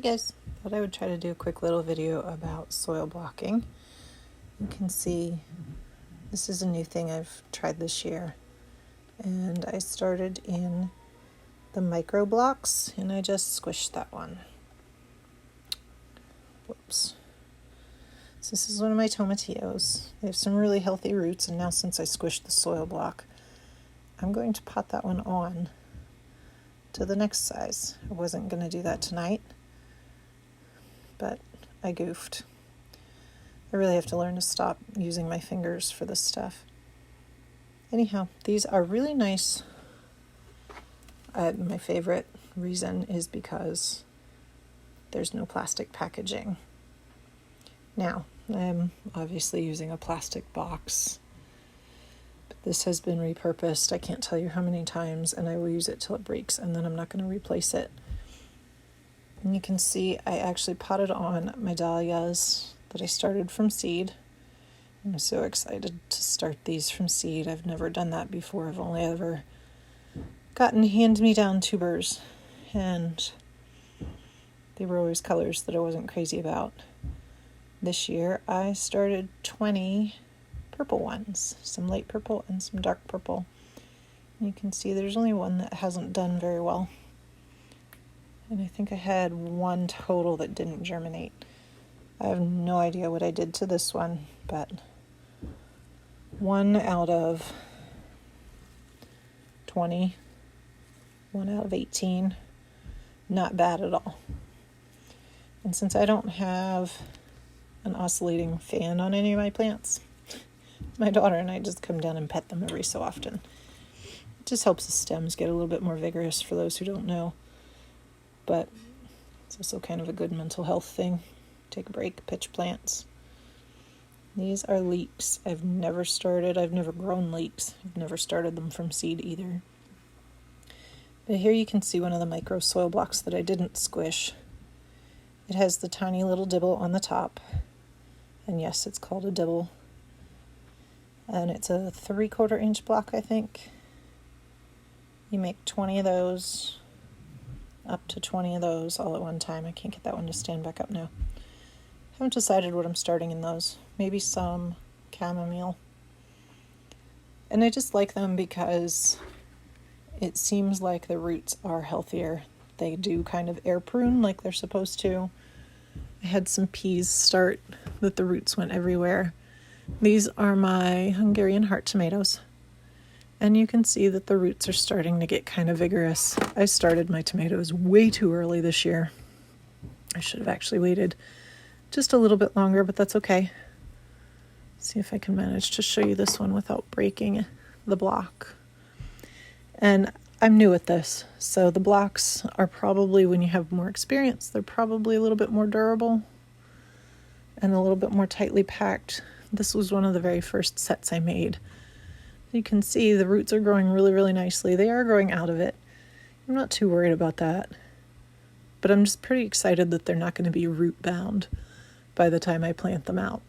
Hey guys, thought I would try to do a quick little video about soil blocking. You can see this is a new thing I've tried this year, and I started in the micro blocks and I just squished that one. Whoops. So this is one of my tomatillos. They have some really healthy roots, and now since I squished the soil block, I'm going to pot that one on to the next size. I wasn't going to do that tonight, but I goofed. I really have to learn to stop using my fingers for this stuff. Anyhow, these are really nice. My favorite reason is because there's no plastic packaging. Now, I'm obviously using a plastic box, but this has been repurposed. I can't tell you how many times, and I will use it till it breaks, and then I'm not going to replace it. And you can see I actually potted on my dahlias that I started from seed. I'm so excited to start these from seed. I've never done that before. I've only ever gotten hand-me-down tubers, and they were always colors that I wasn't crazy about. This year I started 20 purple ones, some light purple and some dark purple. And you can see there's only one that hasn't done very well. And I think I had one total that didn't germinate. I have no idea what I did to this one, but 1 out of 20, 1 out of 18, not bad at all. And since I don't have an oscillating fan on any of my plants, my daughter and I just come down and pet them every so often. It just helps the stems get a little bit more vigorous, for those who don't know. But it's also kind of a good mental health thing. Take a break, pitch plants. These are leeks. I've never grown leeks. I've never started them from seed either. But here you can see one of the micro soil blocks that I didn't squish. It has the tiny little dibble on the top. And yes, it's called a dibble. And it's a 3/4 inch block, I think. You make 20 of those, up to 20 of those all at one time. I can't get that one to stand back up now. Haven't decided what I'm starting in those. Maybe some chamomile. And I just like them because it seems like the roots are healthier. They do kind of air prune like they're supposed to. I had some peas start that the roots went everywhere. These are my Hungarian heart tomatoes. And you can see that the roots are starting to get kind of vigorous. I started my tomatoes way too early this year. I should have actually waited just a little bit longer, but that's okay. Let's see if I can manage to show you this one without breaking the block. And I'm new at this, so the blocks are probably, when you have more experience, they're probably a little bit more durable and a little bit more tightly packed. This was one of the very first sets I made. You can see the roots are growing really, really nicely. They are growing out of it. I'm not too worried about that, but I'm just pretty excited that they're not going to be root bound by the time I plant them out.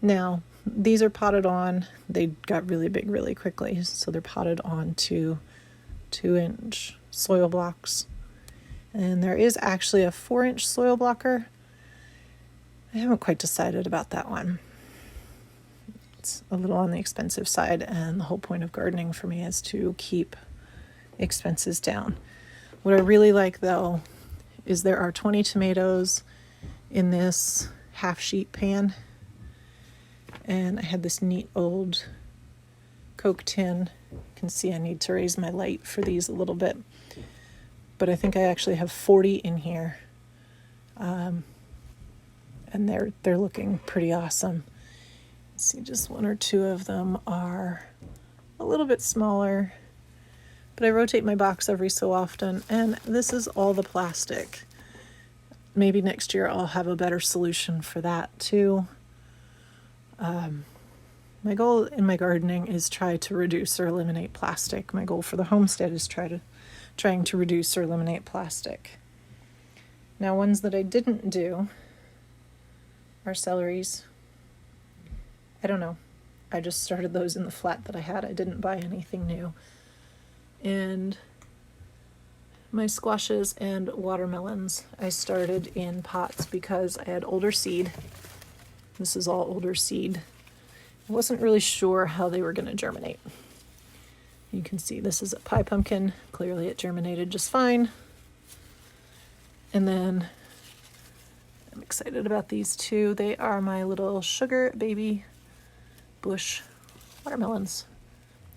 Now, these are potted on. They got really big really quickly, so they're potted on to 2-inch soil blocks. And there is actually a 4-inch soil blocker. I haven't quite decided about that one. It's a little on the expensive side, and the whole point of gardening for me is to keep expenses down. What I really like, though, is there are 20 tomatoes in this half-sheet pan. And I had this neat old Coke tin. You can see I need to raise my light for these a little bit. But I think I actually have 40 in here. And they're looking pretty awesome. See, just 1 or 2 of them are a little bit smaller, but I rotate my box every so often, and this is all the plastic. Maybe next year I'll have a better solution for that too. My goal in my gardening is try to reduce or eliminate plastic. My goal for the homestead is trying to reduce or eliminate plastic. Now, ones that I didn't do are celeries. I don't know. I just started those in the flat that I had. I didn't buy anything new. And My squashes and watermelons I started in pots because I had older seed. This is all older seed. I wasn't really sure how they were going to germinate. You can see this is a pie pumpkin. Clearly it germinated just fine. And then I'm excited about these two. They are my little sugar baby bush watermelons.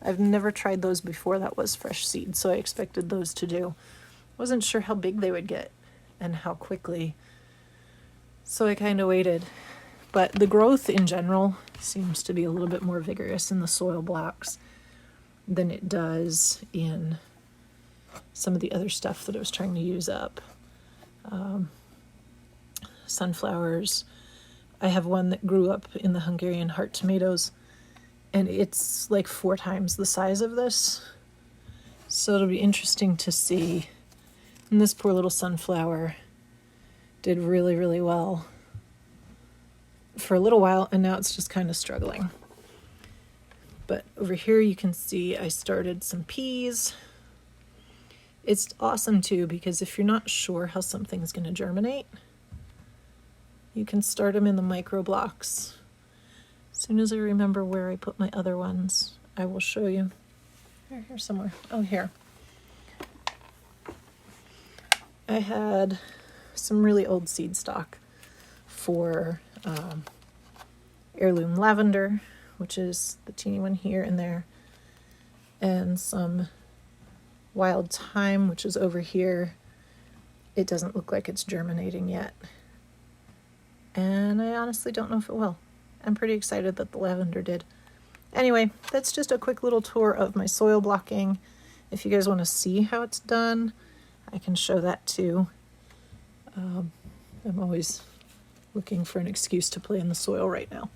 I've never tried those before. That was fresh seed, so I expected those to do. Wasn't sure how big they would get and how quickly, so I kind of waited. But the growth in general seems to be a little bit more vigorous in the soil blocks than it does in some of the other stuff that I was trying to use up. Sunflowers. I have one that grew up in the Hungarian heart tomatoes, and it's like 4 times the size of this. So it'll be interesting to see. And this poor little sunflower did really, really well for a little while, and now it's just kind of struggling. But over here you can see I started some peas. It's awesome too, because if you're not sure how something's going to germinate, you can start them in the micro blocks. As soon as I remember where I put my other ones, I will show you. Here somewhere. Oh, here. I had some really old seed stock for heirloom lavender, which is the teeny one here and there, and some wild thyme, which is over here. It doesn't look like it's germinating yet, and I honestly don't know if it will. I'm pretty excited that the lavender did. Anyway, that's just a quick little tour of my soil blocking. If you guys want to see how it's done, I can show that too. I'm always looking for an excuse to play in the soil right now.